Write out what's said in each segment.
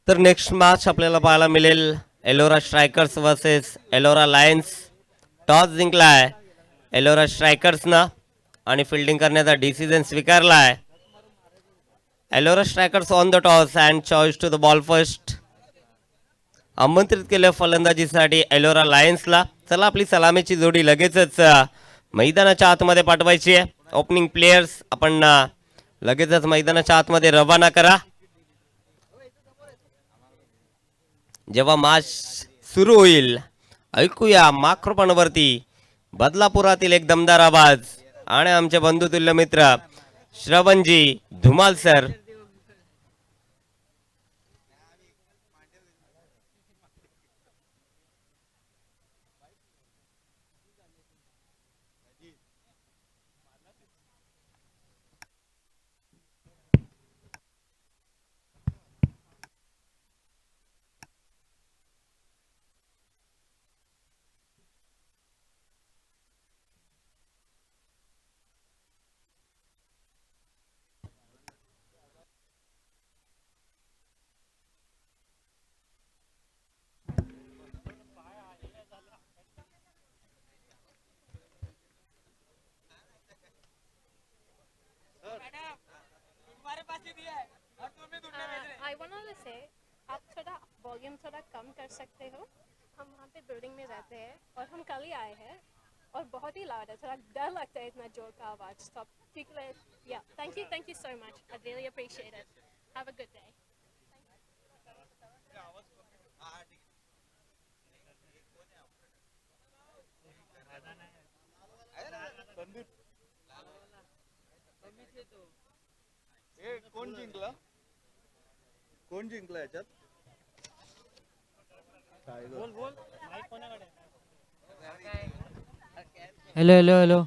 तर next match आपल्याला पाहायला मिळेल Ellora strikers versus Ellora lions. Toss जिंकलाय एलोरा स्ट्रायकर्सनं आणि फिल्डिंग करण्याचा डिसिजन स्वीकारलाय. Ellora strikers on the toss and choice to the ball first. आमंत्रित केलं फलंदाजीसाठी एलोरा लायन्सला. चला आपली सलामीची जोडी लगेचच मैदानाच्या आतमध्ये पाठवायची आहे. ओपनिंग प्लेयर्स आपण लगेचच मैदानाच्या आतमध्ये रवाना करा. जेव्हा मॅच सुरू होईल ऐकूया मायक्रोफोनवरती बदलापुरातील एक दमदार आवाज आणि आमचे बंधुतुल्य मित्र Shravanji Dhumal sir. I want to say आप थोड़ा वॉल्यूम थोड़ा कम कर सकते हो. हम वहाँ पे बिल्डिंग में रहते हैं और हम कल ही आए हैं और बहुत ही लाउड है. थोड़ा डर लगता है इतना जोर का आवाज़. तो ठीक है. या thank you so much. I really appreciate it. Have a good day. कोण जिंकला? कोण जिंकला याच्यात? Hello hello hello.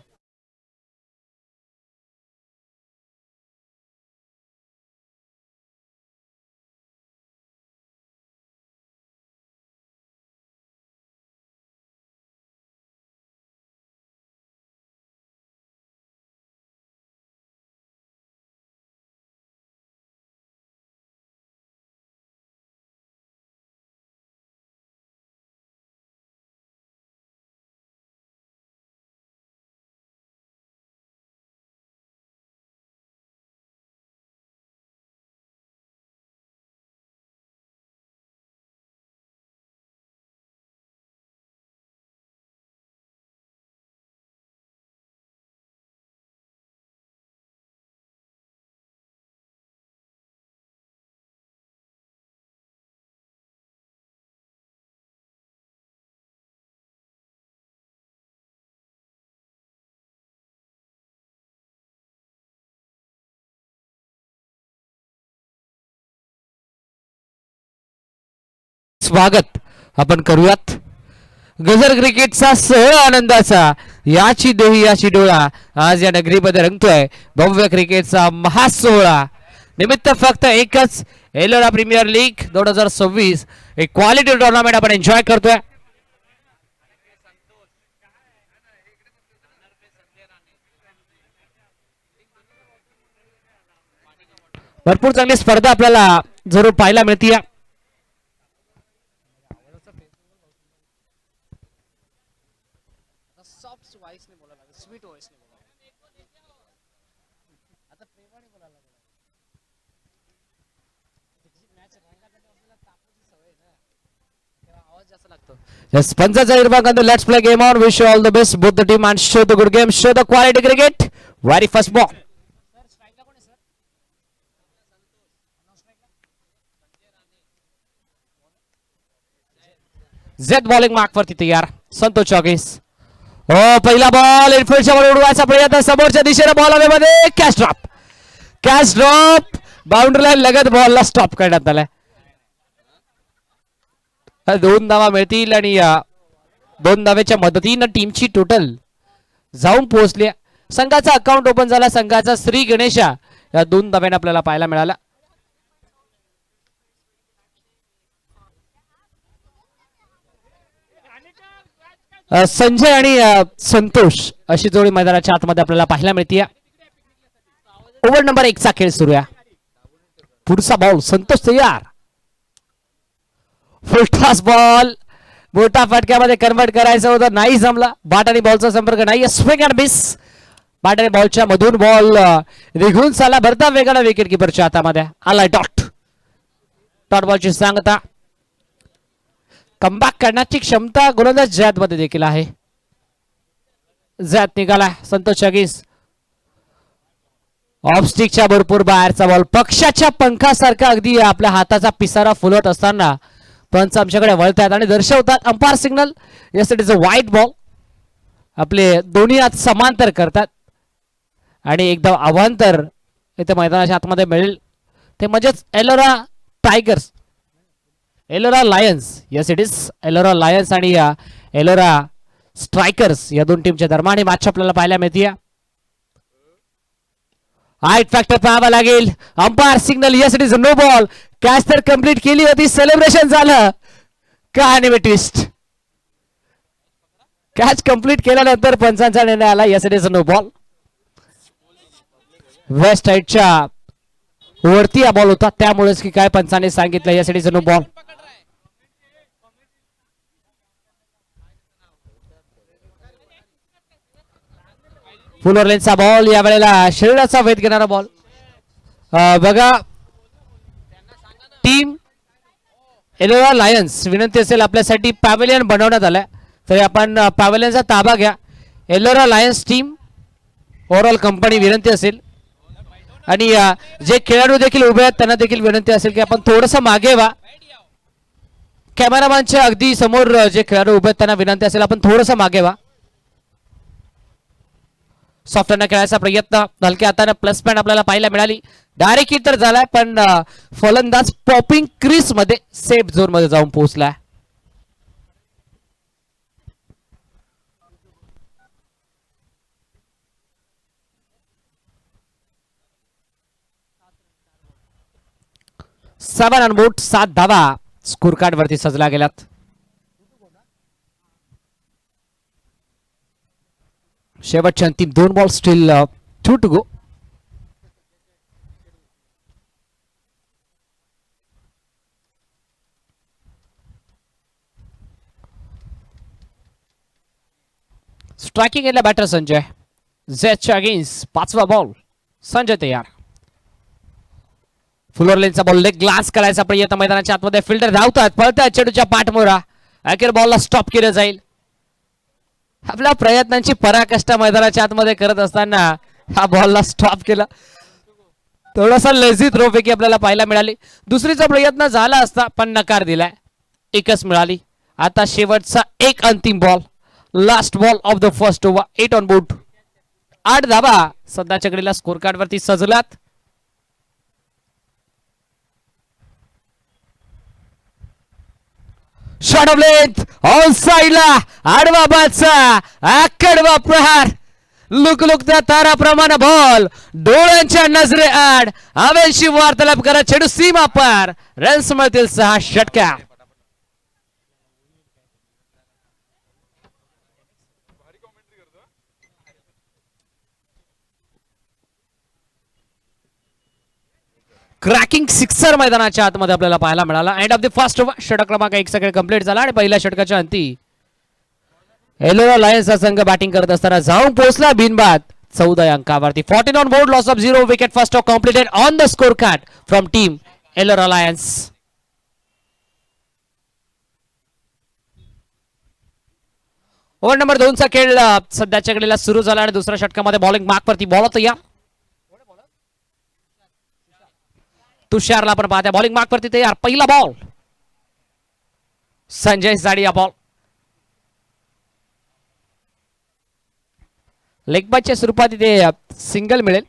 स्वागत आपण करूयात गजर क्रिकेटचा सह आनंदाचा याची देही याची डोळा आज या नगरीमध्ये रंगतोय. भव्य क्रिकेटचा महासोहळा निमित्त फक्त एकच एलोरा प्रीमियर लीग 2026 एक क्वालिटी टुर्नामेंट आपण एन्जॉय करतोय. भरपूर चांगली स्पर्धा आपल्याला जरूर पाहायला मिळते. Yes, Pancha Irbakan, let's play game on. Wish you all the best, both the team, and show the good game, show the quality cricket. Very first ball. Z bowling mark वरती तयार संतोष चौकीस. हो पहिला बॉल इनफिल्डच्या वर उडवायचा प्रयत्न समोरच्या दिशेने ball हवेमध्ये catch drop boundary line लगत बॉलला स्टॉप करण्यात आलाय. 2 धावा मिळतील आणि 2 धावेच्या मदतीनं टीमची टोटल जाऊन पोहोचली. संघाचा अकाउंट ओपन झाला. संघाचा श्री गणेशा या 2 धाव्याने आपल्याला पाहायला मिळाला. संजय आणि संतोष अशी जोडी मैदानाच्या आतमध्ये आपल्याला पाहायला मिळते. ओव्हर नंबर 1 चा खेळ सुरू आहे. पुढचा बॉल संतोष तयार. फुलटॉस बॉल मोठा फटक्यामध्ये कन्वर्ट करायचं होतं, नाही जमला. बाट आणि बॉलचा संपर्क नाही. Swing and miss. बाट आणि बॉलच्या मधून बॉल निघून चाला भरता वेगाला विकेट किपरच्या हातामध्ये आलाय. डॉट बॉलची सांगता. कमबॅक करण्याची क्षमता गोलंदाज जयात मध्ये देखील आहे. जयात निघाला. संतोष अगीस ऑफस्टिकच्या भरपूर बाहेरचा बॉल पक्षाच्या पंखासारखा अगदी आपल्या हाताचा पिसारा फुलत असताना पंच आमच्याकडे वळतात आणि दर्शवतात अंपायर सिग्नल. यासाठी व्हाईट बॉल आपले दोन्ही हात समांतर करतात आणि एकदम अवांतर इथे मैदानाच्या आतमध्ये मिळेल ते म्हणजेच Ellora tigers, Ellora lions. Yes it is Ellora lions आणि एलोरा स्ट्रायकर्स या दोन टीमच्या दरम्यान ही मॅच आपल्याला पाहायला मिळते. हाईट फॅक्टर पाहावा लागेल. Umpire signal. Yes it is no ball. Catch तर कंप्लीट केली होती. सेलिब्रेशन झालं. कहाणी में ट्विस्ट. कॅच कंप्लीट केल्यानंतर पंचांचा निर्णय आला. Yes it is no ball. West साइडच्या वरती हा बॉल होता त्यामुळेच की काय पंचाने सांगितलं yes it is no ball. Full लेनचा बॉल या वेळेला शरीराचा वेध घेणारा बॉल. बघा टीम एलोरा लायन्स विनंती असेल आपल्यासाठी पॅव्हेलियन बनवण्यात आलाय तरी आपण पॅव्हेलियनचा ताबा घ्या. Ellora lions team overall company विनंती असेल आणि जे खेळाडू देखील उभे आहेत त्यांना देखील विनंती असेल की आपण थोडंसं मागे व्हा. कॅमेरामॅनच्या अगदी समोर जे खेळाडू उभे आहेत त्यांना विनंती असेल आपण थोडंसं मागे व्हा. सॉफ्टवेअरने खेळायचा प्रयत्न हलक्या हाताने प्लस पॉइंट आपल्याला पाहायला मिळाली. डायरेक्ट हिट तर झालाय पण फलंदाज पॉपिंग क्रीज मध्ये सेफ झोन मध्ये जाऊन पोहोचलाय. सेवन अनबोट 7 धावा स्कोर कार्ड वरती सजला गेलात. शेवटचे अंतिम 2 ball still 2 to go. Striking एंडला बॅटर संजय. झेडच्या अगेन्स्ट 5वा बॉल. संजय तयार. फुलर लेनचा बॉल लेग ग्लास करायचा प्रयत्न मैदानाच्या आतमध्ये. फिल्डर धावतात पळतात चेडूच्या पाठमोरा. अखेर बॉलला स्टॉप केलं जाईल. आपल्या प्रयत्नांची पराकाष्ठा मैदानाच्या आतमध्ये करत असताना हा बॉलला स्टॉप केला. थोडासा लेझी थ्रो पैकी आपल्याला पाहायला मिळाली. दुसरीचा प्रयत्न झाला असता पण नकार दिलाय. एकच मिळाली. आता शेवटचा एक अंतिम ball. Last ball of the first over. 8 on board. 8 धावा सध्याच्या घडीला स्कोर कार्ड वरती सजलात. शॉट ऑफ लेंथ ऑन साइडला आडवा बादचा आकडवा प्रहार. लुकलुकत्या ताराप्रमाणे बॉल डोळ्यांच्या नजरे आड. हवेशी वार्तालाप करा चेडू सीमा पार. रन्स मिळतील 6 षटका. क्रॅकिंग सिक्सर मैदानाच्या आतमध्ये आपल्याला पाहायला मिळाला. End of the first over. षटक क्रमांक 1 सगळे कंप्लीट झाला आणि पहिल्या षटकाच्या अंती एलोरा लायन्सचा संघ बॅटिंग करत असताना जाऊन पोहोचला बिनबाद 14 अंकावरती. 14 on board. Loss of 0 wicket. First over completed on the score card from team Ellora lions. Over number 2 चा खेळ सध्याच्या घडीला सुरू झाला आणि दुसऱ्या षटकामध्ये बॉलिंग मार्क वरती बॉल तयार. तुषारला पण पाहत्या बॉलिंग मार्क वरती तयार. पहिला ball Sanjay Sadiya ball. Leg बायच्या स्वरूपात इथे सिंगल मिळेल.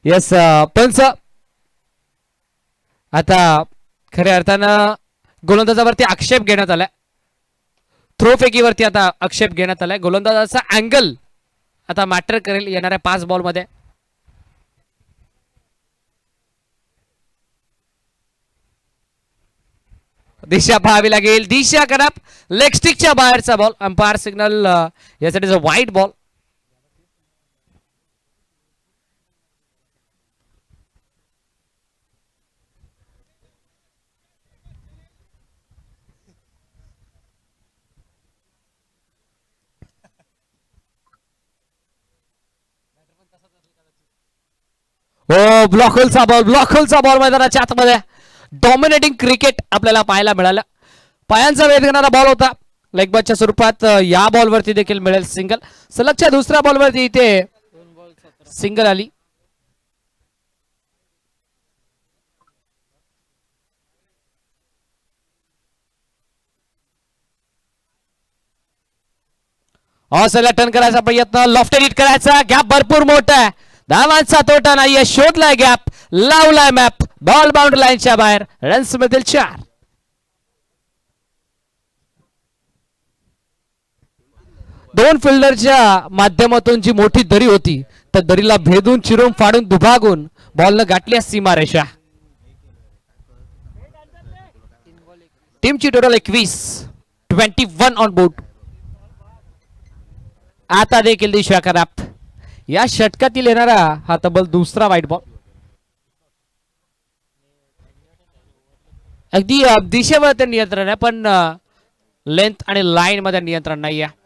येस पंच आता खऱ्या अर्थानं गोलंदाजावरती आक्षेप घेण्यात आलाय. थ्रो फेकीवरती आता आक्षेप घेण्यात आलाय. गोलंदाजाचा अँगल आता मॅटर करेल येणाऱ्या 5 बॉल मध्ये. दिशा पाहावी लागेल. दिशा करप लेग स्टिकच्या बाहेरचा बॉल. अंपायर सिग्नल यासाठी व्हाईट बॉल. हो, ब्लॉक होलचा बॉल मैदानाच्या आतमध्ये. डॉमिनेटिंग क्रिकेट आपल्याला पाहायला मिळालं. पायांचा वेध घेणारा बॉल होता लेग बॉलच्या स्वरूपात. या बॉलवरती देखील मिळेल सिंगल. सलगच्या दुसऱ्या बॉलवरती इथे सिंगल आली. ऑसला टर्न करायचा प्रयत्न, लॉफ्टेड हिट करायचा. गॅप भरपूर मोठा आहे, धावांचा तोटा नाहीये. शोधलाय गॅप, लावलाय मॅप. बॉल बाउंड्री लाईनच्या बाहेर. रन्स मधील 4. दोन फिल्डरच्या माध्यमातून जी मोठी दरी होती त्या दरीला भेदून चिरून फाडून दुभागून बॉलनं गाठली सीमारेषा. टीमची टोटल 21 ऑन बोर्ड. आता देखील दिशा खराब. या षटकातील येणारा हा तब्बल दुसरा वाईट बॉल. अगदी दिशेवर ते नियंत्रण आहे पण लेंथ आणि लाईन मध्ये नियंत्रण नाही आहे.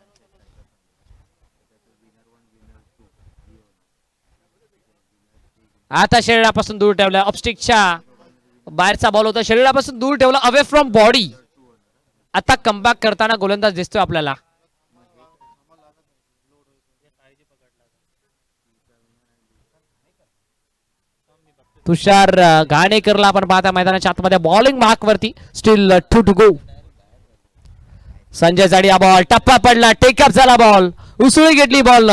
आता शरीरापासून दूर ठेवला. ऑपस्टिकच्या बाहेरचा बॉल होता, शरीरापासून दूर ठेवला, अवे फ्रॉम बॉडी. आता कमबॅक करताना गोलंदाज दिसतोय आपल्याला. तुषार घाणेकरला आपण पाहता मैदानाच्या आतमध्ये बॉलिंग मार्क वरती. Still 2 to go. Sanjay Jadi हा बॉल टप्पा पडला, टेकअप झाला बॉल, उसळी घेतली बॉल.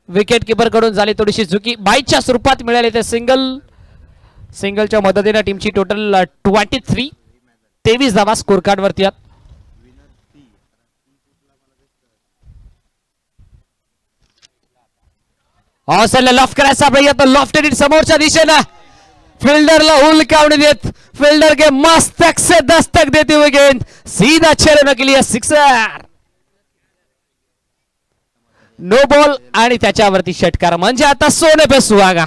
विकेट किपर कडून झाली थोडीशी चुकी. बाईच्या स्वरूपात मिळाली ते सिंगल. सिंगलच्या मदतीने टीमची टोटल 23 धावा स्कोर कार्ड वरती. ऑसलने लॉफ्ट करायचा प्रयत्न, लॉफ्टेड हिट समोरच्या दिशेनं. फील्डरला हुलकावणी देत फील्डर के मस्तक से दस्तक देते हुए गेंद सीधा छेड़ने के लिए सिक्सर. नो बॉल आणि त्याच्यावरती षटकार. म्हणजे आता सोने पे सुहागा.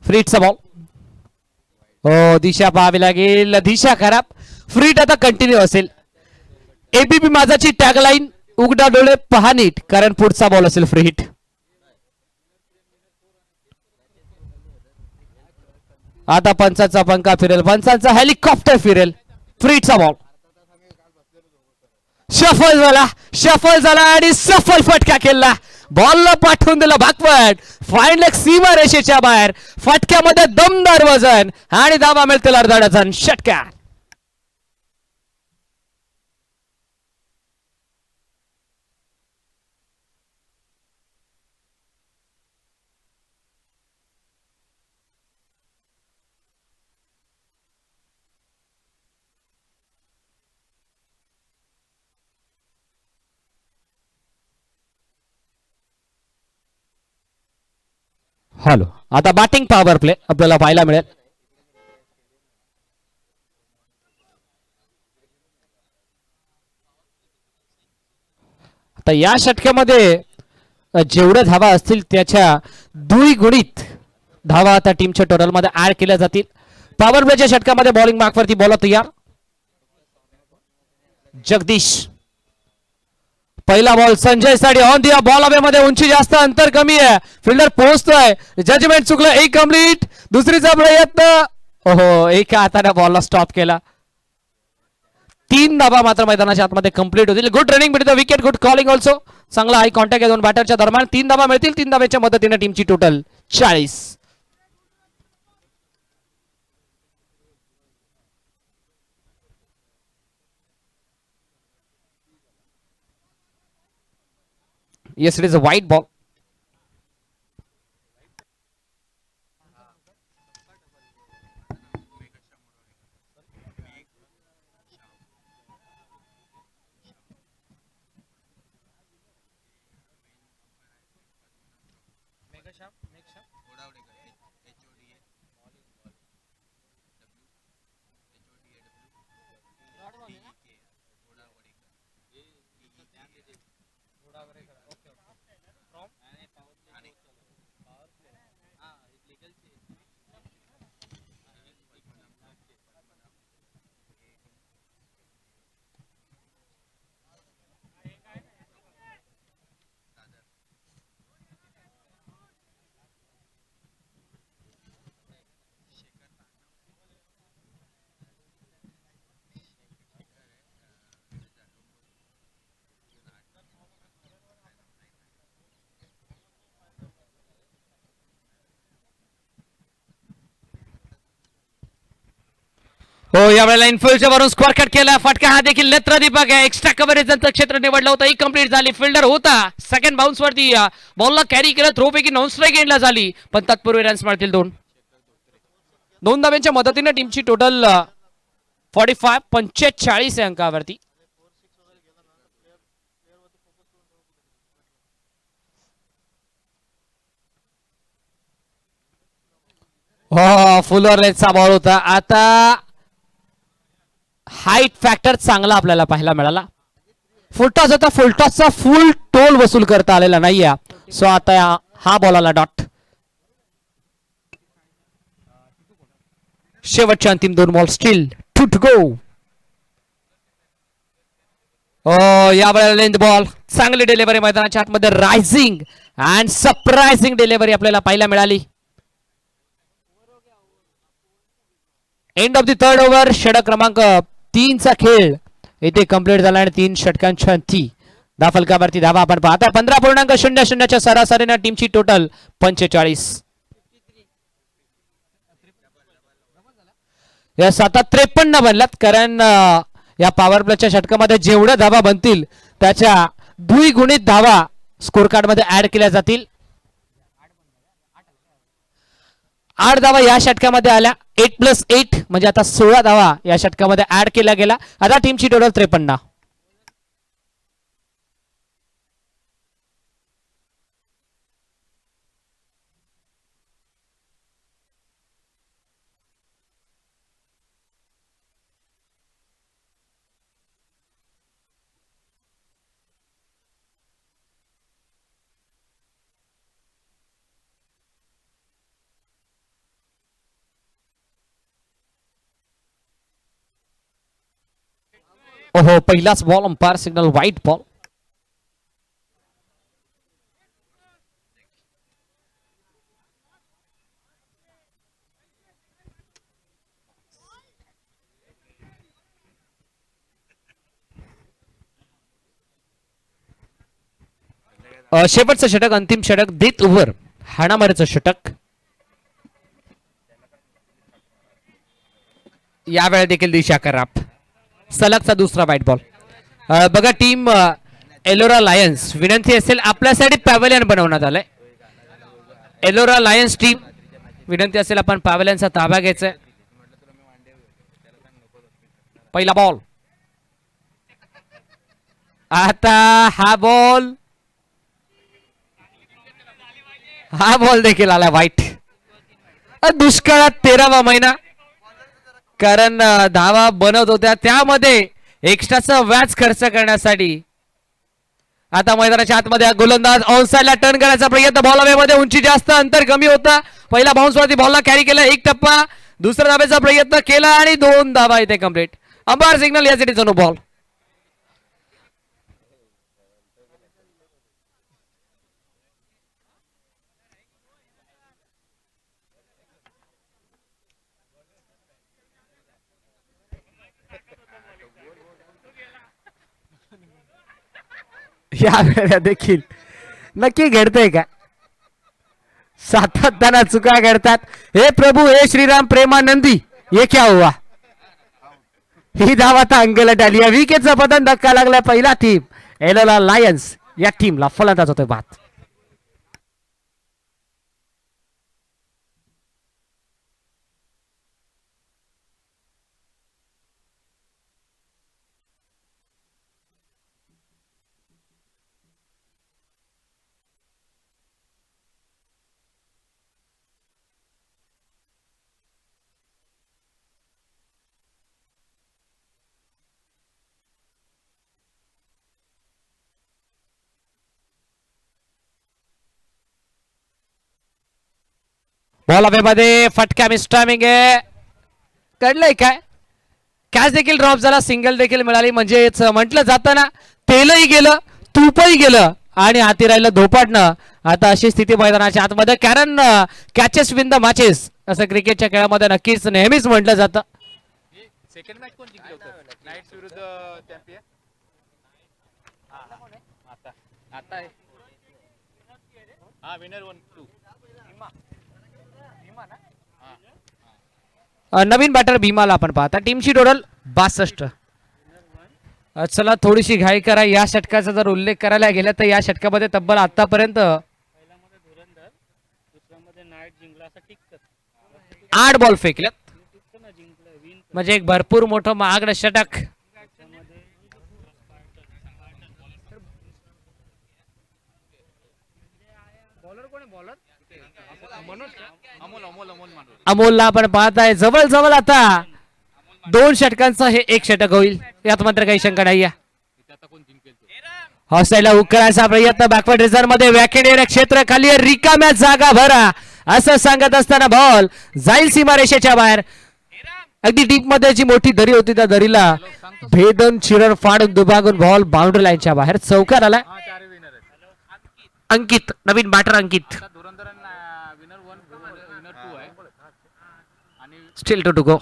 फ्रीटचा बॉल. हो, दिशा पाहावी लागेल, दिशा खराब. फ्रीट आता कंटिन्यू असेल. एबीपी माझाची टॅगलाईन उघडा डोळे पहा नीट, कारण पुढचा बॉल असेल फ्री हिट. आता पंचाचा पंखा फिरेल, पंचांचा हेलिकॉप्टर फिरेल. फ्रीटचा बॉल शफल झाला आणि सफल फटका केला. बॉलला पाठवून दिला भागवत. फाईन लेग सीमा रेषेच्या बाहेर. फटक्यामध्ये दमदार वजन आणि धावा मिळतील अर्धा डझन. षटकार. हॅलो, आता बॅटिंग पॉवर प्ले आपल्याला पाहायला मिळेल. आता या षटकामध्ये जेवढ्या धावा असतील त्याच्या द्विगुणित धावा आता टीमच्या टोटल मध्ये ऍड केल्या जातील. पॉवर प्लेच्या षटकामध्ये बॉलिंग मार्क वरती बॉल तयार. जगदीश. पहिला बॉल संजय साडी ऑन दिया. बॉल हवेमध्ये, उंची जास्त, अंतर कमी आहे. फिल्डर पोहोचतोय, जजमेंट चुकलं. एक कम्प्लीट. दुसरीचा प्रयत्न. ओहो, एका हाताने बॉलला स्टॉप केला. 3 धावा मात्र मैदानाच्या आतमध्ये कंप्लीट होतील. Good running bit the wicket, good calling also. चांगला हाय कॉन्टॅक्ट आहे दोन बॅटरच्या दरम्यान. 3 धावा मिळतील. 3 धाव्याच्या मदतीने टीमची total 40. Yes, it is a white ball. हो यावेळेला इनफिल्डच्या वरून स्क्वेअर कट केला फटका हा देखील नेत्रदीपक आहे एक्स्ट्रा कव्हरेजचं क्षेत्र निवडलं होतं ही कंप्लीट झाली फिल्डर होता सेकंड बाउन्स वरती बॉलला कॅरी केलं थ्रो पैकी नॉन स्ट्राईक एंडला झाली पण तत्पूर्वी रन्स मिळतील दोन धाब्यांच्या मदतीने टीमची टोटल 45 अंकावरती हो फुलर लेगचा बॉल होता आता हाईट फॅक्टर चांगला आपल्याला पाहायला मिळाला फुलटॉस होता फुलटॉसचा फुल टोल वसूल करता आलेला नाहीये सो आता हा बॉल आला डॉट शेवटच्या अंतिम 2 ball still two to go या वेळेला लेंथ बॉल चांगली डिलिव्हरी मैदानाच्या आतमध्ये रायझिंग अँड सरप्राइझिंग डिलिव्हरी आपल्याला पाहायला मिळाली end of the third over षटक क्रमांक 3 चा खेळ इथे कंप्लीट झाला आणि 3 षटकांच्या अंती फलकावरती धावा आपण पाहता 15.00 च्या सरासरीने टीमची टोटल 45 या 53 बनल्यात कारण या पॉवर प्लेच्या षटकामध्ये जेवढ्या धावा बनतील त्याच्या द्विगुणित धावा स्कोर कार्ड मध्ये ऍड केल्या जातील 8 धावा या षटकामध्ये आल्या 8+8 म्हणजे आता 16 धावा या षटकामध्ये ऍड केल्या गेला आता टीमची टोटल 53 ओहो पहिलाच ball umpire signal white ball शेवटचं षटक अंतिम षटक देत ओव्हर हाणामारीचं षटक यावेळी देखील दिशा कराप सलगचा दुसरा व्हाईट बॉल बघा टीम एलोरा लायन्स विनंती असेल आपल्यासाठी पॅव्हलियन बनवण्यात आलंय एलोरा लायन्स टीम विनंती असेल आपण पॅव्हलियनचा ताबा घ्यायचा पहिला बॉल आता हा बॉल देखील आला वाईट दुष्काळात 13वा महिना कारण धावा बनवत होत्या त्यामध्ये एक्स्ट्राचा व्याज खर्च करण्यासाठी आता मैदानाच्या आतमध्ये गोलंदाज ऑनसाइडला टर्न करायचा प्रयत्न बॉल हवेमध्ये उंची जास्त अंतर कमी होता पहिला बाउन्स वरती बॉलला कॅरी केला एक टप्पा दुसऱ्या धाब्याचा प्रयत्न केला आणि 2 धावा इथे कंप्लीट अंपायर सिग्नल यासाठी नो बॉल या देखील नक्की घडतंय का सातत्यानं चुका घडतात हे प्रभू हे श्रीराम प्रेमानंदी ये क्या हुआ ही धाव आता अंगलट आली या विकेटचा पतन धक्का लागला पहिला टीम एलोरा लायन्स या टीमला फलंदाज होतोय बाद बॉल हवेमध्ये फटका मिस टायमिंग आहे कळलंय काय कॅच देखील ड्रॉप झाला सिंगल देखील मिळाली म्हणजेच म्हटलं जातं ना तेलही गेलं तूपही गेलं आणि हाती राहिलं धोपाटणं आता अशी स्थिती मैदानाच्या आतमध्ये कारण कॅचेस विन द मॅचेस असं क्रिकेटच्या खेळामध्ये नक्कीच नेहमीच म्हटलं जातं सेकंड मॅच कोण जिंकलं होतं नाईट्स विरुद्ध चॅम्पियन आता आहे हा विनर 1-2 नवीन बॅटर भीमाला आपण पाहता. टीमची टोटल 62. चला थोडीशी घाई करा. या षटकाचा जर उल्लेख करायला गेला तर या षटकामध्ये तब्बल आतापर्यंत 8 बॉल फेकल्यात, म्हणजे एक भरपूर मोठं महागडं षटक. अमोलला आपण पाहताय जवळ जवळ आता 2 षटकांचं हे एक षटक होईल, यात मात्र काही शंका नाही. हॉस्टेलला उकळायचा प्रयत्न बॅकवर्ड रिझर्व मध्ये व्याखेडेर क्षेत्र खाली रिकाम्या जागा भरा असं सांगत असताना बॉल जाईल सीमारेषेच्या बाहेर. अगदी डीप मध्ये जी मोठी दरी होती त्या दरीला भेदन चिरण फाडून दुभागून बॉल बाउंड्री लाईनच्या बाहेर चौकार आला. अंकित नवीन batter Ankit still to go.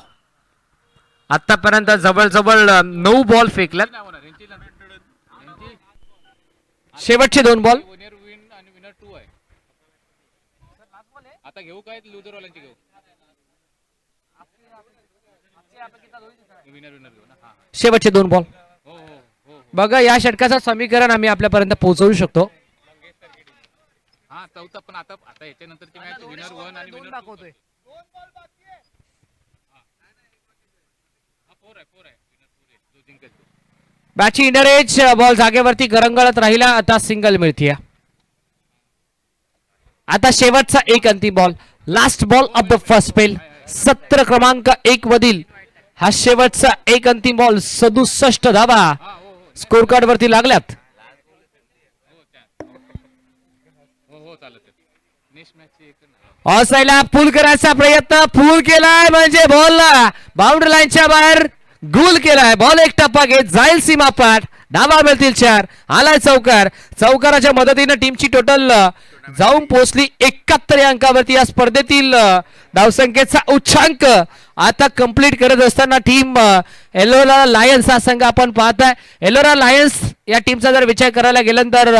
आतापर्यंत जवळजवळ 9 बॉल फेकल्यात, शेवटचे 2 बॉल. आता घेऊ काय लुजरवाल्यांची घेऊ विनर विनर घेऊ ना. शेवटचे 2 बॉल. हो हो हो बघा या षटकाचं समीकरण आम्ही आपल्यापर्यंत पोहोचवू शकतो. हा चौथा पण आता आता याच्यानंतरची मॅच विनर 1 आणि विनर दाखवतोय. बॅची इंडरेज बॉल जागेवरती गरंगळत राहिला. आता सिंगल मिळतीये. आता शेवटचा एक अंतिम ball, last ball of the first spell. 17 क्रमांक 1 मधील हा शेवटचा एक अंतिम बॉल. 67 धावा स्कोर कार्ड वरती लागल्यात. ऑसायला पूल करायचा प्रयत्न, पूल केलाय म्हणजे बॉलला बाउंड्री लाईनच्या बाहेर गुल केलाय. बॉल एक टप्पा घेत जाईल सीमा पाठ. धावा मिळतील 4. आलाय चौकार. चौकाराच्या मदतीने टीमची टोटल जाऊन पोहोचली 71 या अंकावरती. या स्पर्धेतील धावसंख्येचा उच्चांक आता कंप्लीट करत असताना टीम एलोरा लायन्स हा संघ आपण पाहताय. एलोरा लायन्स या टीमचा जर विचार करायला गेला तर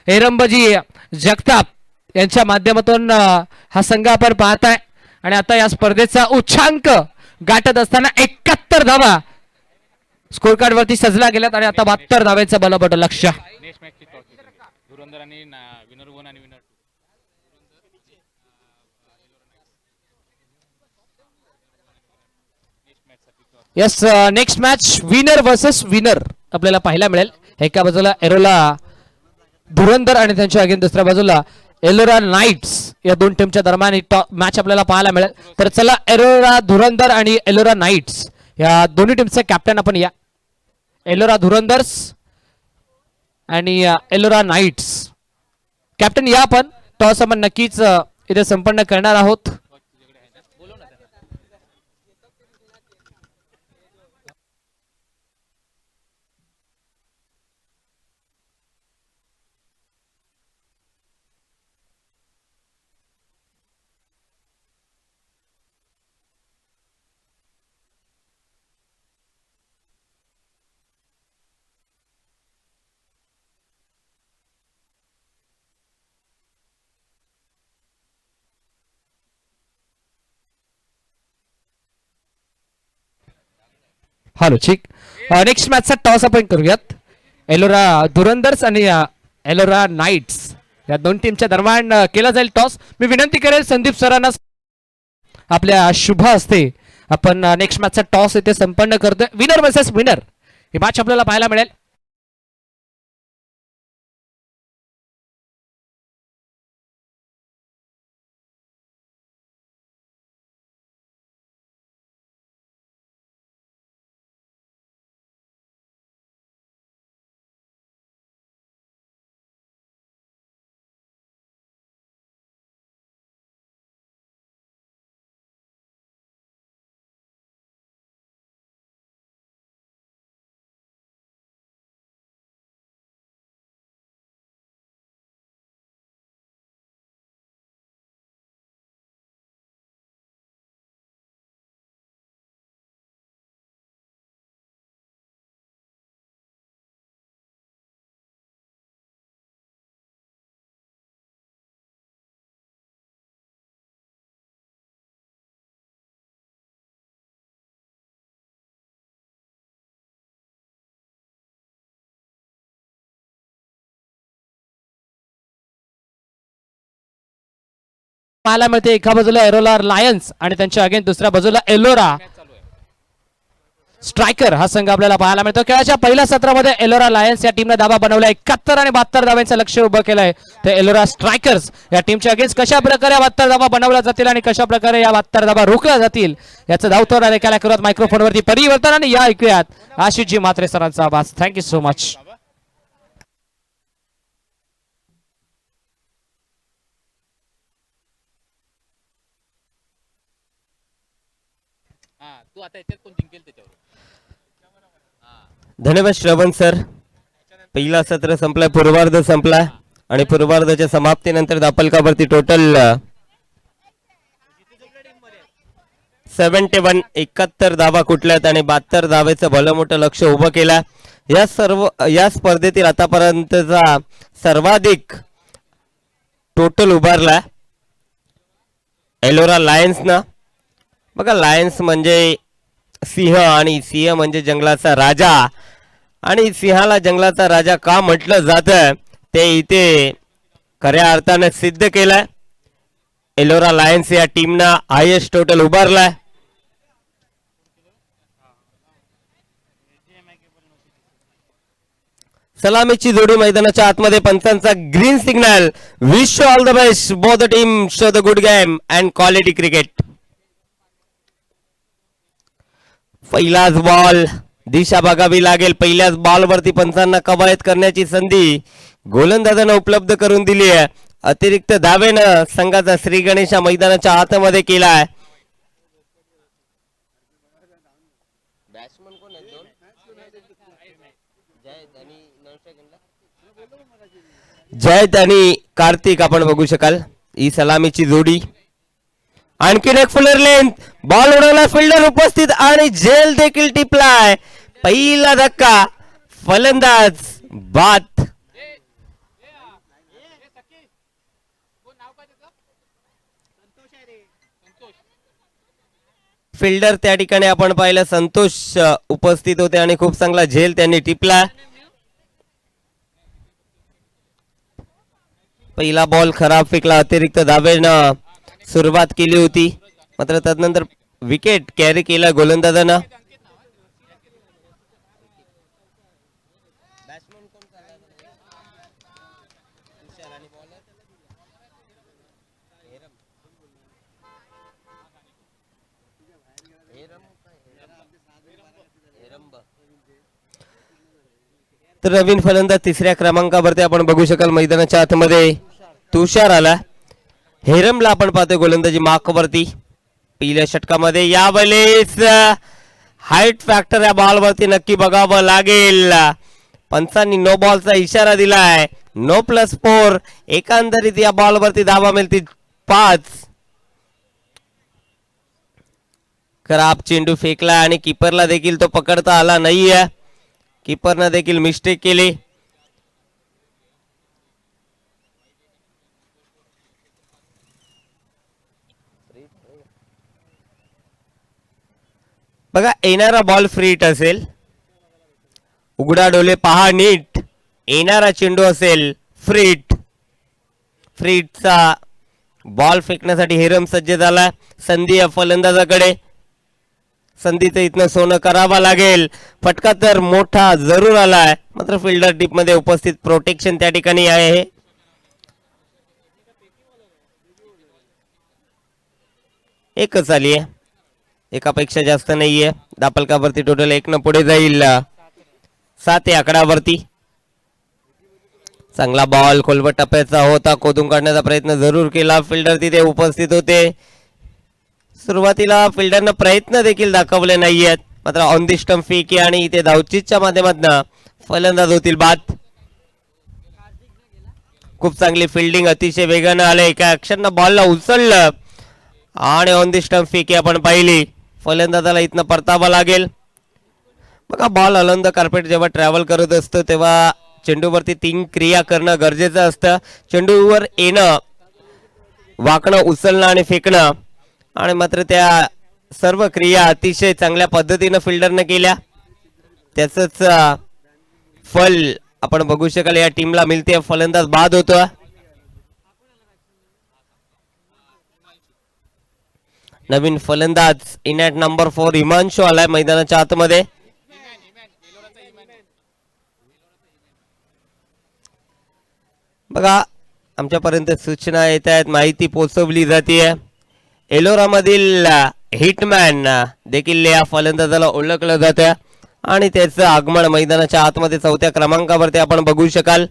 हेरंबजी जगताप यांच्या माध्यमातून हा संघ आपण पाहताय. आणि आता या स्पर्धेचा उच्चांक गाठत असताना 71 धावा स्कोर कार्ड वरती सजला गेल्यात. आणि आता 72 धावेचं बलबट लक्ष. नेक्स्ट मॅच ची धुरंधर आणि विनर 1 आणि winner 2. Yes next match winner versus winner आपल्याला पाहायला मिळेल. एका बाजूला एरोला धुरंधर आणि त्यांच्या अगेन दुसऱ्या बाजूला एलोरा नाईट्स. या 2 टीमच्या दरम्यान मॅच आपल्याला पाहायला मिळेल. तर चला एलोरा धुरंधर आणि एलोरा नाईट्स या दोन्ही टीमचे कॅप्टन आपण या. एलोरा धुरंधर्स आणि एलोरा नाईट्स कॅप्टन या. आपण टॉस आपण नक्कीच इथे संपन्न करणार आहोत. हॅलो ठीक. नेक्स्ट मॅचचा टॉस आपण करूयात. एलोरा धुरंधर्स आणि एलोरा नाईट्स या 2 टीमच्या दरम्यान केला जाईल टॉस. मी विनंती करेल संदीप सरांना आपल्या शुभ हस्ते आपण नेक्स्ट मॅचचा टॉस इथे संपन्न करतोय. विनर वर्सेस विनर ही मॅच आपल्याला पाहायला मिळेल. पाहायला मिळते एका बाजूला एरोला लायन्स आणि त्यांच्या अगेन दुसऱ्या बाजूला एलोरा स्ट्रायकर हा संघ आपल्याला पाहायला मिळतो. खेळाच्या पहिल्या सत्रामध्ये एलोरा लायन्स या टीमने धाबा बनवला 71 आणि 72 धाब्यांचं लक्ष्य उभं केलंय. तर एलोरा स्ट्रायकर्स या टीमच्या अगेन्स्ट कशा प्रकारे 72 धाबा बनवल्या जातील आणि कशा प्रकारे या 72 धाबा रोखल्या जातील याचं धावतो ऐकायला करूयात मायक्रोफोनवरती परिवर्तन आणि या ऐकूयात आशिषजी म्हात्रे सरांचा आवाज. Thank you so much. हा तू आता याच्यात कोण जिंकेल त्याच्यावर. धन्यवाद श्रवण सर. पहिला सत्र संपलाय, पूर्वार्ध संपला आणि पूर्वार्धाच्या समाप्तीनंतर दापलकावरती टोटल 71 धावा कुठल्यात आणि 72 धावेचं भलं मोठं लक्ष उभं केलं. या स्पर्धेतील आतापर्यंतचा सर्वाधिक टोटल उभारला एलोरा लायन्स ना. बघा, लायन्स म्हणजे सिंह आणि सिंह म्हणजे जंगलाचा राजा आणि सिंहाला जंगलाचा राजा का म्हटलं जातं ते इथे खऱ्या अर्थाने सिद्ध केलंय. एलोरा लायन्स या टीमनं हायेस्ट टोटल उभारलाय. सलामीची जोडी मैदानाच्या आतमध्ये पंचांचा green signal. Wish all the best both the team. Show the good game and quality cricket. पहिलाच बॉल दिशा बघावी लागेल. पहिल्याच बॉलवरती पंचांना कवायत करण्याची संधी गोलंदाजांना उपलब्ध करून दिली आहे. अतिरिक्त धावेनं संघाचा श्री गणेश मैदानाच्या आतमध्ये केलाय. जयत आणि कार्तिक आपण बघू शकाल ही सलामीची जोडी. आणखीन एक फुलर लेंथ बॉल उडवला, फिल्डर उपस्थित आणि झेल देखील टिपलाय. पहिला धक्का, फलंदाज बाद. फिल्डर त्या ठिकाणी आपण पाहिलं संतोष उपस्थित होते आणि खूप चांगला झेल त्यांनी टिपला. पहिला बॉल खराब फेकला. अतिरिक्त धावेनं सुरुवात केली होती, मात्र तदनंतर विकेट कॅरी केला गोलंदाजानं. तर नवीन फलंदाज तिसऱ्या क्रमांकावरती आपण बघू शकाल मैदानाच्या आतमध्ये तुषार आला. हेरमला आपण पाहतोय गोलंदाजी मार्कवरती. पहिल्या षटकामध्ये यावेळेस हाईट फॅक्टर या बॉलवरती नक्की बघावं लागेल. पंचांनी नो बॉलचा इशारा दिलाय. नो +4. एकंदरीत या बॉलवरती धावा मिळतील 5. खराब चेंडू फेकला आणि किपरला देखील तो पकडता आला नाहीये. किपरनं देखील मिस्टेक केली. बघा, येणारा बॉल फ्री हिट असेल. उघडा डोले पहा नीट. येणारा चेंडू असेल फ्री हिट. फ्री हिटचा बॉल फेकण्यासाठी हेरम सज्ज झाला. संधी या फलंदाजाकडे. संधीचं इथनं सोनं करावं लागेल. फटका तर मोठा जरूर आलाय, मात्र फिल्डर टीप मध्ये उपस्थित प्रोटेक्शन त्या ठिकाणी आहे. एकच आली आहे, एकापेक्षा जास्त नाहीये. दापलकावरती टोटल 1 न पुढे जाईल. 7 या आकडावरती. चांगला बॉल खोलवट टप्प्याचा होता. खोदून काढण्याचा प्रयत्न जरूर केला. फिल्डर तिथे उपस्थित होते. सुरुवातीला फिल्डरनं प्रयत्न देखील दाखवले नाहीयेत, मात्र ऑन दी स्टंप फेकी आणि इथे धावचीच्या माध्यमातून फलंदाज होतील बाद. खूप चांगली फिल्डिंग, अतिशय वेगानं आले. एका ऍक्शननं बॉलला उचललं आणि ऑन दी स्टंप फेकी आपण पाहिली. फलंदाजाला इथनं परतावं लागेल. बघा, बॉल अलॉंग द कार्पेट जेव्हा ट्रॅव्हल करत असतो तेव्हा चेंडूवरती 3 क्रिया करणं गरजेचं असतं. चेंडूवर येणं, वाकणं, उचलणं आणि फेकणं. आणि मात्र त्या सर्व क्रिया अतिशय चांगल्या पद्धतीनं फिल्डरनं केल्या. त्याचंच फल आपण बघू शकाल या टीमला मिळते. फलंदाज बाद होतो. नवीन फलंदाज इन ॲट नंबर 4 हिमांशू आलाय मैदानाच्या आतमध्ये. बघा आमच्यापर्यंत सूचना येत आहेत, माहिती पोहोचवली जाते. एलोरा मधील हिटमॅन देखील या फलंदाजाला ओळखलं जातं आणि त्याचं आगमन मैदानाच्या आतमध्ये 4थ्या क्रमांकावरती आपण बघू शकाल.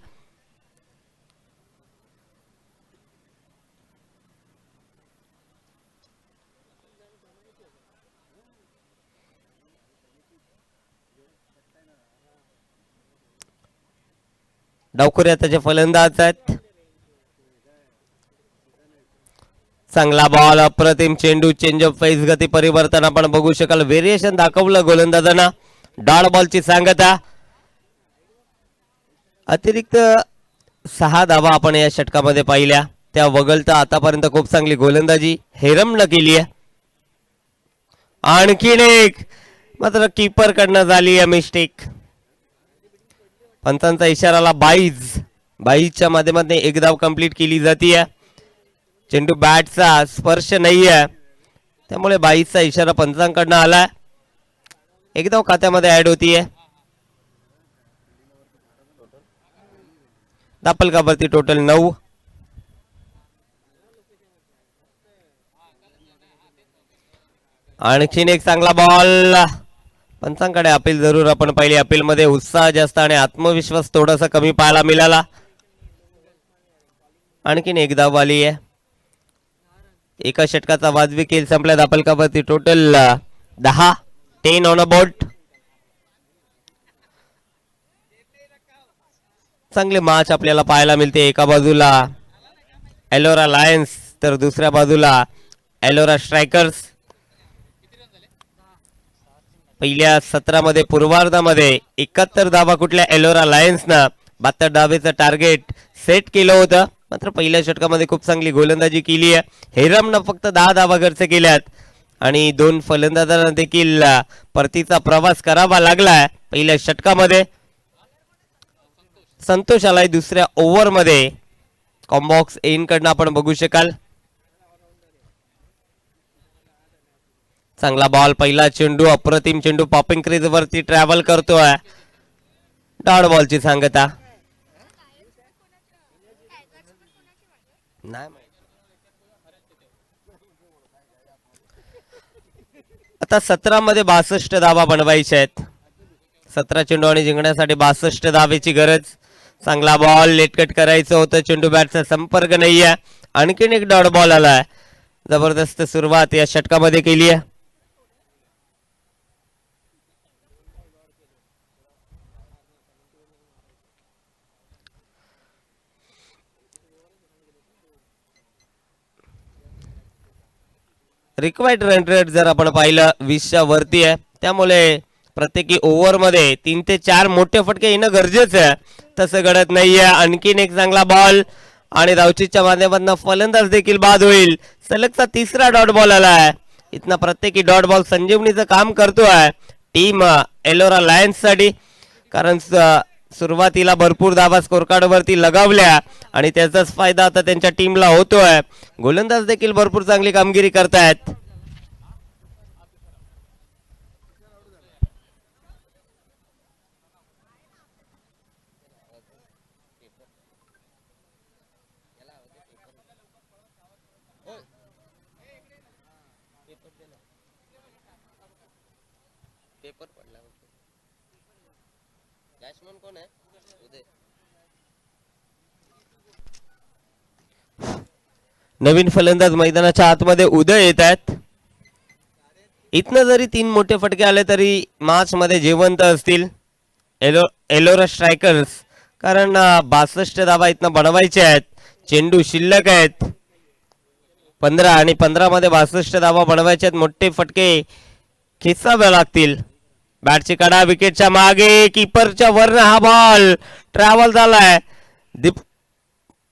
डावखुऱ्या त्याचे फलंदाज आहेत. चांगला बॉल, अप्रतिम चेंडू, चेंजअप फेज गती परिवर्तन आपण बघू शकाल. व्हेरिएशन दाखवलं गोलंदाजांना. डॉट बॉलची सांगता. अतिरिक्त 6 धावा आपण या षटकामध्ये पाहिल्या. त्या वगळता आतापर्यंत खूप चांगली गोलंदाजी हेरमनं केली आहे. आणखीन एक मात्र कीपर कडनं झाली आहे मिस्टेक. पंचांचा इशाराला 22च्या माध्यमातून एक धाव कंप्लीट केली जाते. चेंडू बॅटचा स्पर्श नाही आहे, त्यामुळे 22चा इशारा पंचांकडनं आलाय. एक धाव खात्यामध्ये ऍड होतीये. दापलकावरती टोटल 9. आणखीन एक चांगला बॉल. पंचांकडे अपील जरूर आपण पाहिली. अपील मध्ये उत्साह जास्त आणि आत्मविश्वास थोडासा कमी पाहायला मिळाला. आणखीन एक धाव आली आहे. एका षटकाचा वाजवी खेळ संपला. दापलकावरती टोटल 10 ऑन अ बोर्ड. चांगले मॅच आपल्याला पाहायला मिळते. एका बाजूला एलोरा लायन्स तर दुसऱ्या बाजूला एलोरा स्ट्रायकर्स. पहिल्या सत्रामध्ये पूर्वार्धामध्ये 71 धावा कुठल्या एलोरा लायन्सनं 72 धावेचं टार्गेट सेट केलं होतं. मात्र पहिल्या षटकामध्ये खूप चांगली गोलंदाजी केली आहे. हेरमनं फक्त 10 धावा खर्च केल्यात आणि 2 फलंदाजांना देखील परतीचा प्रवास करावा लागलाय. पहिल्या षटकामध्ये संतोष आलाय दुसऱ्या ओव्हरमध्ये. कॉम्बॉक्स एन कडनं आपण बघू शकाल. चांगला बॉल, पहिला चेंडू, अप्रतिम चेंडू पॉपिंग क्रीज वरती ट्रॅव्हल करतोय. डॉट बॉलची सांगता. आता 17 मध्ये 62 धावा बनवायच्या आहेत. 17 चेंडू आणि जिंकण्यासाठी 62 धावेची गरज. चांगला बॉल, लेटकट करायचं होतं. चेंडू बॅटचा संपर्क नाहीये. आणखीन एक डॉट बॉल आलाय. जबरदस्त सुरुवात या षटकामध्ये केली आहे. रिक्वायर्ड रन रेट जर आपण पाहिलं 20च्या वरती आहे. त्यामुळे प्रत्येकी ओव्हर मध्ये 3 ते 4 मोठे फटके येणं गरजेचं आहे. तसं घडत नाहीये. आणखीन एक चांगला बॉल आणि धावचीच्या माध्यमातून फलंदाज देखील बाद होईल. सलगचा 3रा डॉट बॉल आलाय. इथनं प्रत्येकी डॉट बॉल संजीवनीचं काम करतोय टीम एलोरा लायन्स साठी. कारण सुरुवातीला भरपूर धावा स्कोर कार्ड वरती लगावल्या आणि त्याचाच फायदा आता त्यांच्या टीमला होतोय. गोलंदाज देखील भरपूर चांगली कामगिरी करतायत. नवीन फलंदाज मैदानाच्या आतमध्ये उदय येत आहेत. इथनं जरी 3 मोठे फटके आले तरी मॅच मध्ये जिवंत असतील एलोरा स्ट्रायकर्स. कारण 62 धावा इथनं बनवायच्या आहेत. चेंडू शिल्लक आहेत 15 आणि 15 मध्ये 62 धावा बनवायच्या आहेत. मोठे फटके खेचावे लागतील. बॅटची कडा विकेटच्या मागे. कीपरच्या वरनं हा बॉल ट्रॅव्हल झालाय.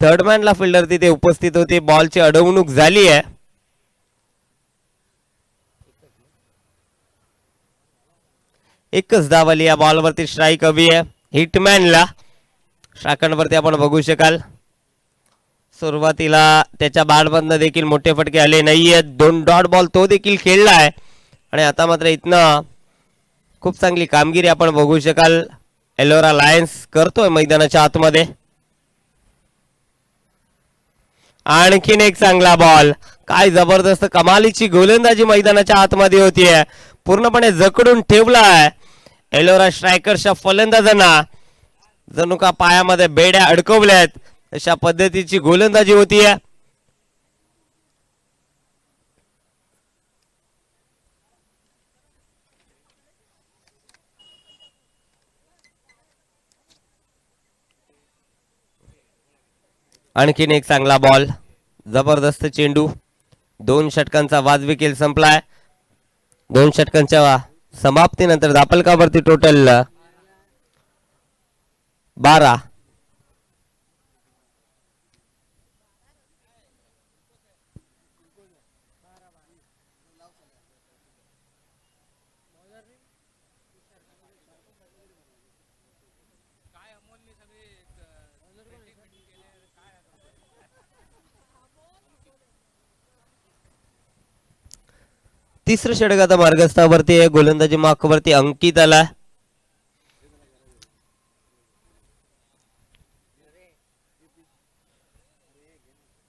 थर्ड मॅनला फिल्डर तिथे उपस्थित होते. बॉलची अडवणूक झाली आहे. एकच धाव आली या बॉलवरती. स्ट्राईक हवी आहे हिटमॅनला. स्ट्रायकरवरती आपण बघू शकाल सुरुवातीला त्याच्या बॅटमधनं देखील मोठे फटके आले नाहीयेत. 2 डॉट बॉल तो देखील खेळलाय आणि आता मात्र इथनं खूप चांगली कामगिरी आपण बघू शकाल एलोरा लायन्स करतोय मैदानाच्या आतमध्ये. आणखीन एक चांगला बॉल. काय जबरदस्त कमालीची गोलंदाजी मैदानाच्या आतमध्ये होतीये. पूर्णपणे जकडून ठेवलाय एलोरा स्ट्रायकर्सच्या फलंदाजांना. जणू का पायामध्ये बेड्या अडकवल्यात अशा पद्धतीची गोलंदाजी होतीये. आणखीन एक चांगला बॉल. जबरदस्त चेंडू. 2 षटकांचा वाजवी खेळ संपलाय. 2 षटकांच्या समाप्तीनंतर दापलकावरती टोटल 12. तिसरं षटक आता मार्गस्थावरती आहे. गोलंदाजी मार्कवरती अंकित आला.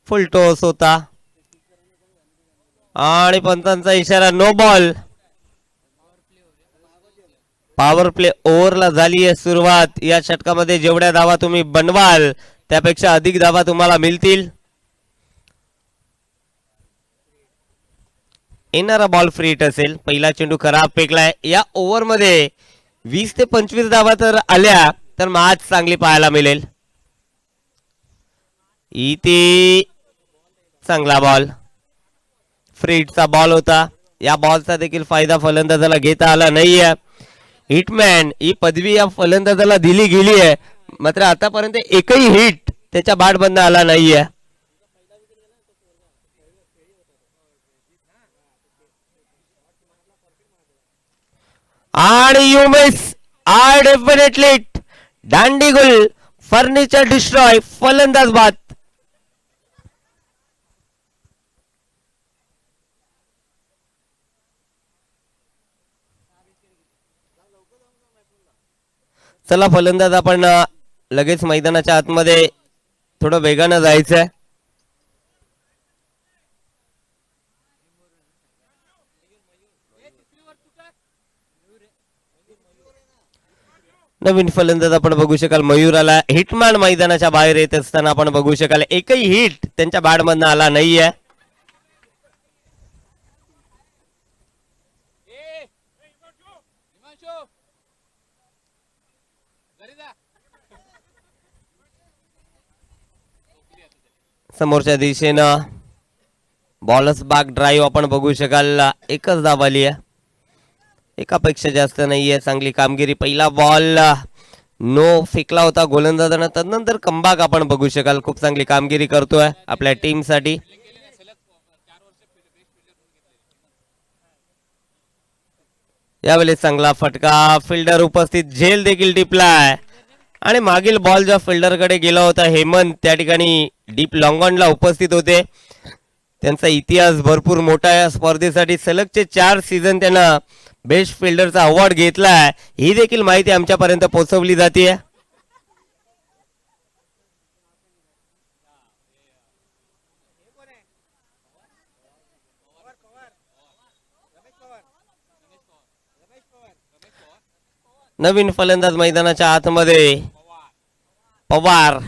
फुल टॉस होता आणि पंतांचा इशारा नो बॉल. पॉवर प्ले ओव्हरला झाली आहे सुरुवात. या षटकामध्ये जेवढ्या धावा तुम्ही बनवाल त्यापेक्षा अधिक धावा तुम्हाला मिळतील. येणारा बॉल फ्री हिट असेल. पहिला चेंडू खराब फेकलाय. या ओव्हर मध्ये 20 ते 25 धावा तर आल्या तर मॅच चांगली पाहायला मिळेल. इथे चांगला बॉल. फ्री हिटचा बॉल होता. या बॉलचा देखील फायदा फलंदाजाला घेता आला नाहीये. हिटमॅन ही पदवी या फलंदाजाला दिली गेली आहे. मात्र आतापर्यंत एकही हिट त्याच्या बॅटमधनं आला नाहीये. आणि you miss. I definitely it. दांडीगुल. Furniture destroy. फलंदाज बाद. चला फलंदाज आपण लगेच मैदानाच्या आतमध्ये थोडं वेगानं जायचंय. नवीन फलंदाज आपण बघू शकाल मयूराला. हिटमॅन मैदानाच्या बाहेर येत असताना आपण बघू शकाल एकही हिट त्यांच्या बॅटमधनं आला नाहीये. समोरच्या दिशेनं बॉलच बॅक ड्राईव्ह आपण बघू शकाल. एकच धाव आली आहे. एकापेक्षा जास्त नाहीये. चांगली कामगिरी. पहिला बॉल नो फेकला होता गोलंदाजानं. तदनंतर कमबॅक आपण बघू शकाल. खूप चांगली कामगिरी करतोय आपल्या टीम साठी. यावेळेस चांगला फटका. फिल्डर उपस्थित. झेल देखील टिपलाय आणि मागील बॉल ज्या फिल्डरकडे गेला होता हेमंत त्या ठिकाणी डीप लॉंगॉनला उपस्थित होते. त्यांचा इतिहास भरपूर मोठा आहे. या स्पर्धेसाठी सलगचे 4 सीझन त्यांना बेस्ट फिल्डरचा अवॉर्ड घेतलाय. ही देखील माहिती आमच्यापर्यंत पोहोचवली जाते. नवीन फलंदाज मैदानाच्या आतमध्ये पवार.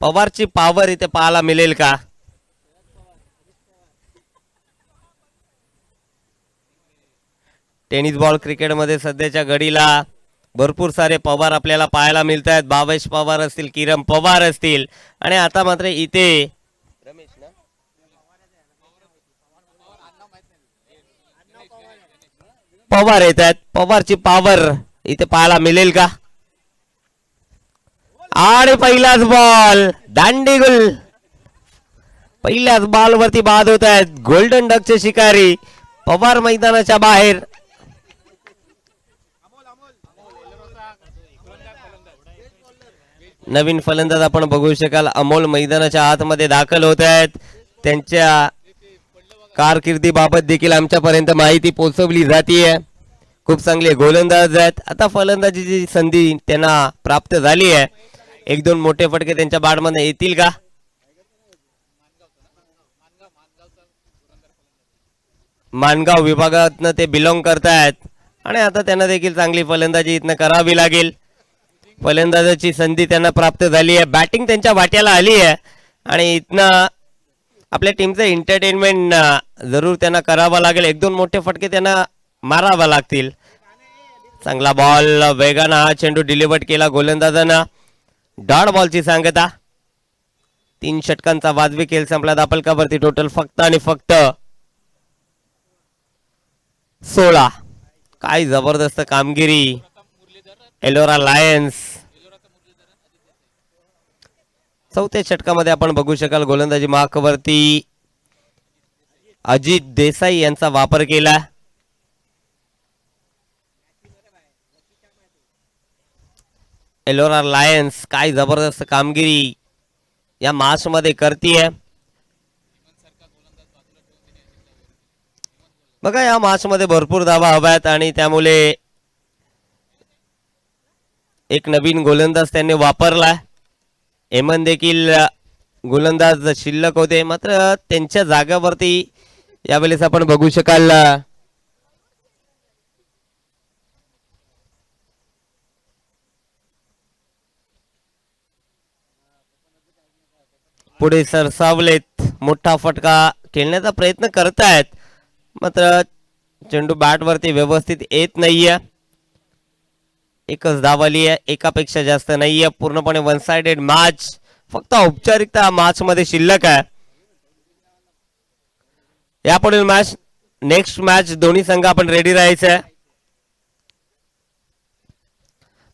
पवारची पॉवर इथे पाहायला मिळेल का? टेनिस बॉल क्रिकेटमध्ये सध्याच्या घडीला भरपूर सारे पवार आपल्याला पाहायला मिळत आहेत. भावेश पवार असतील, किरण पवार असतील आणि आता मात्र इथे पवार येत आहेत. पवारची पॉवर इथे पाहायला मिळेल का? आणि पहिलाच बॉल दांडीगुल. पहिल्याच बॉल वरती बाद होत आहेत. गोल्डन डकचे शिकारी पवार मैदानाच्या बाहेर. नवीन फलंदाज आपण बघू शकाल अमोल मैदानाच्या आतमध्ये दाखल होत आहेत. त्यांच्या कारकिर्दीबाबत देखील आमच्यापर्यंत माहिती पोहोचवली जातीये. खूप चांगले गोलंदाज आहेत. आता फलंदाजीची संधी त्यांना प्राप्त झाली आहे. एक दोन मोठे फटके त्यांच्या बॅटमध्ये येतील का? मानगाव विभागातनं ते बिलॉंग करतायत आणि आता त्यांना देखील चांगली फलंदाजी इथनं करावी लागेल. फलंदाजाची संधी त्यांना प्राप्त झाली आहे. बॅटिंग त्यांच्या वाट्याला आली आहे आणि इथनं आपल्या टीमचं एंटरटेनमेंट जरूर त्यांना करावं लागेल. एक दोन मोठे फटके त्यांना मारावा लागतील. चांगला बॉल वेगानं हा चेंडू डिलिव्हर केला गोलंदाजानं. डॉट बॉलची सांगता. 3 षटकांचा वाजवी खेळ संपला. दापलकावरती टोटल फक्त आणि फक्त 16. काय जबरदस्त कामगिरी एलोरा लायन्स. चौथ्या षटकामध्ये आपण बघू शकाल गोलंदाजी मार्कवरती अजित देसाई यांचा वापर केला. एलोरा लायन्स काय जबरदस्त कामगिरी या मॅच मध्ये करतीये. बघा या मॅच मध्ये भरपूर धावा हव्यात आणि त्यामुळे एक नवीन गोलंदाज त्यांनी वापरला. एमन देखील गोलंदाज शिल्लक होते मात्र त्यांच्या जागेवरती यावेळेस आपण बघू शकाल पुढे सरसावलेत. मोठा फटका खेळण्याचा प्रयत्न करतायत मात्र चेंडू बॅट वरती व्यवस्थित येत नाहीये. एकच धाव आली आहे. एकापेक्षा जास्त नाहीये. पूर्णपणे वन साइडेड मॅच. फक्त औपचारिकता मॅच मध्ये शिल्लक आहे. यापुढील मॅच नेक्स्ट मॅच दोन्ही संघ आपण रेडी राहायचंय.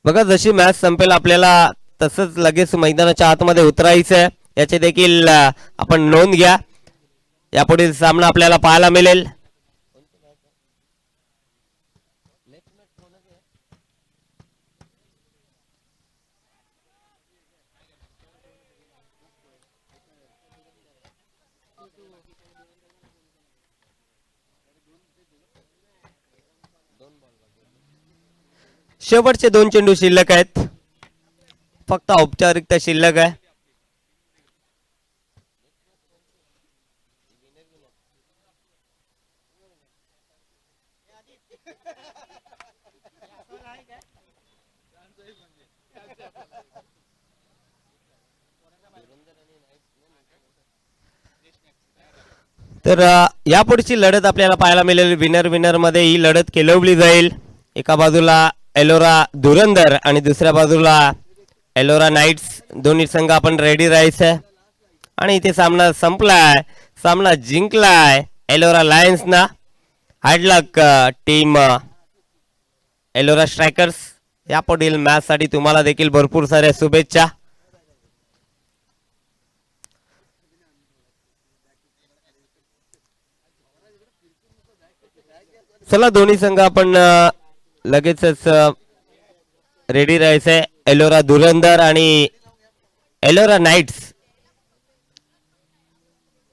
बघा जशी मॅच संपेल आपल्याला तसंच लगेच मैदानाच्या आतमध्ये उतरायचंय. याचे देखील आपण नोंद घ्या. यापुढील सामना आपल्याला पाहायला मिळेल. शेवटचे 2 चेंडू शिल्लक आहेत. फक्त औपचारिकता शिल्लक आहे. तर यापुढची लढत आपल्याला पाहायला मिळेल. विनर विनर मध्ये ही लढत खेळवली जाईल. एका बाजूला एलोरा धुरंधर आणि दुसऱ्या बाजूला एलोरा नाइट्स. दोन्ही संघ आपण रेडी राहायचंय आणि इथे सामना संपलाय. सामना जिंकलाय एलोरा लायन्स ना. हार्ड लक टीम एलोरा स्ट्रायकर्स. यापुढील मॅच साठी तुम्हाला देखील भरपूर साऱ्या शुभेच्छा. चला दोन्ही संघ आपण लगेचच रेडी राहायचंय. एलोरा धुरंधर आणि एलोरा नाइट्स